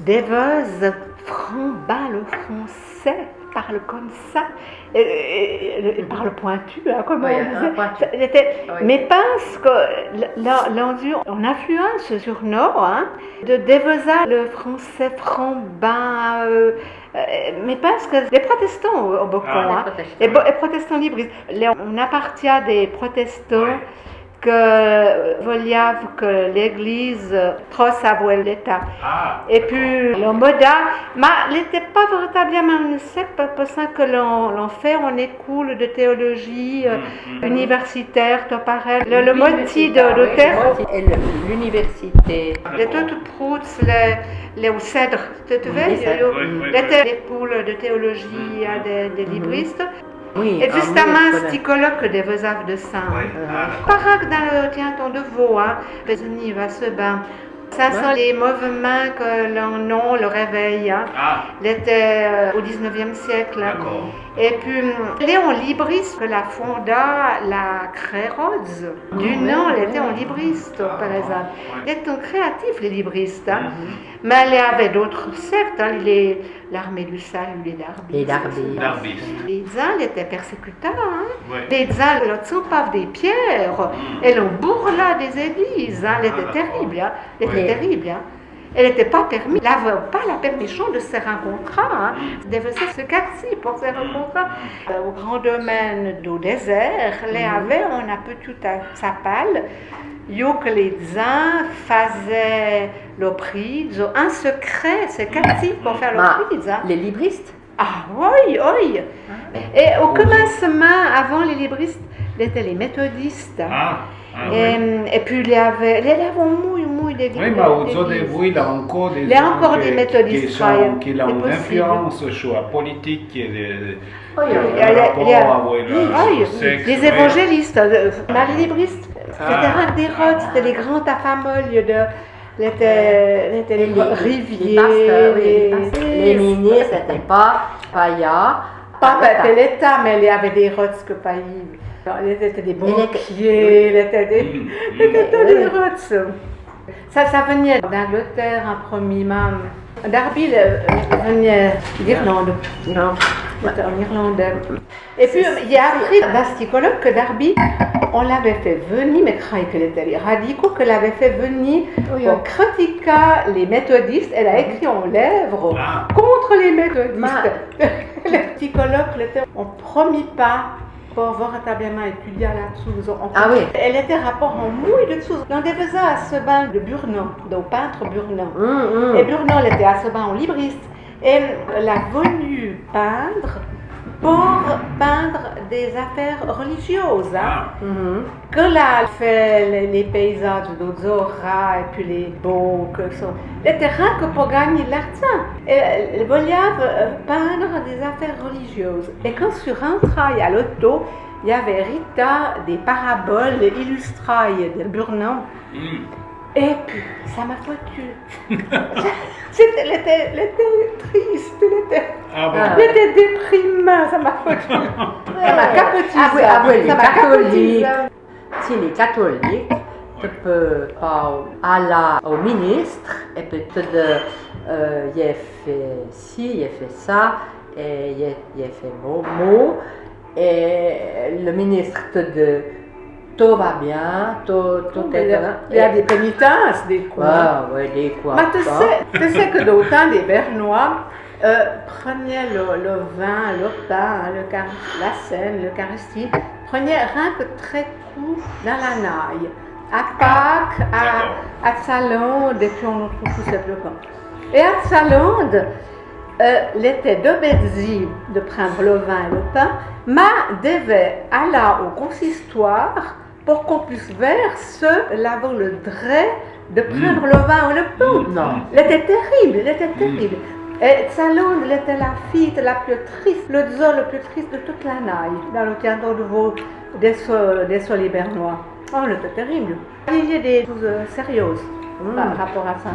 Deveuze Frambin, le français, parle comme ça. Il parle pointu, hein, comme on disait. Mais pense que l'endure, en influence sur nous, hein, de Deveza, le français Frambin, mais parce que les protestants ont beaucoup, les protestants libristes. On appartient à des protestants que vogliamo que l'Église trosse à l'État. Et puis le moda, mais il n'était pas véritablement un secte parce que l'on fait en école de théologie universitaire, tu pareil. Le motif de terre. Et l'université. Les tout proutes, les au cèdre, tu vois, les poules de théologie des libristes. Oui, et justement, c'est colloque des Vesaves de Saint. Parac dans le théâtre de Vaux, Pézoni va se battre. Ça sont les mouvements que l'on a, le réveil. C'était au 19e siècle. Et puis, Léon Libris, que la fonda, la Créroz, du nom, elle était en libriste, par exemple. Ils étaient créatifs, les libristes. Mais il y avait d'autres sectes, l'armée du salut, les darbistes. Les Zans étaient persécuteurs. Les Zans, ils sont pas des pierres. Et l'on bourla des églises. Elle était terrible. Elle n'était pas permis, elle n'avait pas la permission de se rencontrer. Elle devait se casser pour se rencontrer. Au grand domaine du désert, les avait, on a peu tout à sa palle. Que les uns faisaient le prix, un secret, c'est casser pour faire le prix. Les libristes? Ah oui. Et au commencement, avant les libristes, c'était les méthodistes. Et puis il y avait des oui, mais autour de vous, il y a encore des méthodistes qui ont une influence sur la politique et les évangélistes, les libristes, c'était des routes, c'était les grands tafamoles les riviers, les ministres, c'était pas Paya. Pas l'État, mais il y avait des routes que Paya. Il était des banquiers, il était des routes. Ça venait d'Angleterre en premier même. Darby venait d'Irlande. Non, c'était en Irlande. Et puis, il y a appris dans ce psychologue que Darby, on l'avait fait venir, mais qu'il était les radicaux, que l'avait fait venir pour critiquer les méthodistes. Elle a écrit en lèvres contre les méthodistes. Le psychologue était en premier pas pour véritablement étudier là-dessous. Elle était rapport en mouille de dessous. On devait à ce bain de Burnon, de peintre Burnon. Et Burnon, elle était à ce bain en libriste. Et elle a voulu peindre pour peindre des affaires religieuses. Que là, elle fait les paysages d'Ozora et puis les beaux que sont. Elle était rien que pour gagner de l'argent. Elle voulait peindre des affaires religieuses. Et quand je suis rentrée à l'auto, il y avait Rita des paraboles illustrées de Burnon. Et puis, ça m'a foutu. Elle était triste, elle était déprimée, ça m'a foutu. Ça m'a capotisé. Les catholiques, si les catholiques, tu peux aller au ministre et peut-être il a fait ci, il a fait ça, et il a fait mot, et le ministre te dit tout va bien, tout est bien. Il y a des pénitences, des quoi. Des quoi. Mais tu sais que d'autant des Bernois prenaient le vin, le pain, la scène, l'Eucharistie, prenaient rien que très court dans la naille. À Pâques, à Salonde, et puis on en trouve tout simplement. Et à Salonde, l'été de Bézi de prendre le vin et le pain, mais devait aller au consistoire pour qu'on puisse verser l'avoir le dret de prendre le vin ou le pain. Non. Elle était terrible. Et Salonde, elle était la fille la plus triste, le zoo le plus triste de toute la naille, dans le théâtre de Vaux des Solis Bernois. Oh, elle était terrible. Il y a des choses sérieuses par rapport à ça.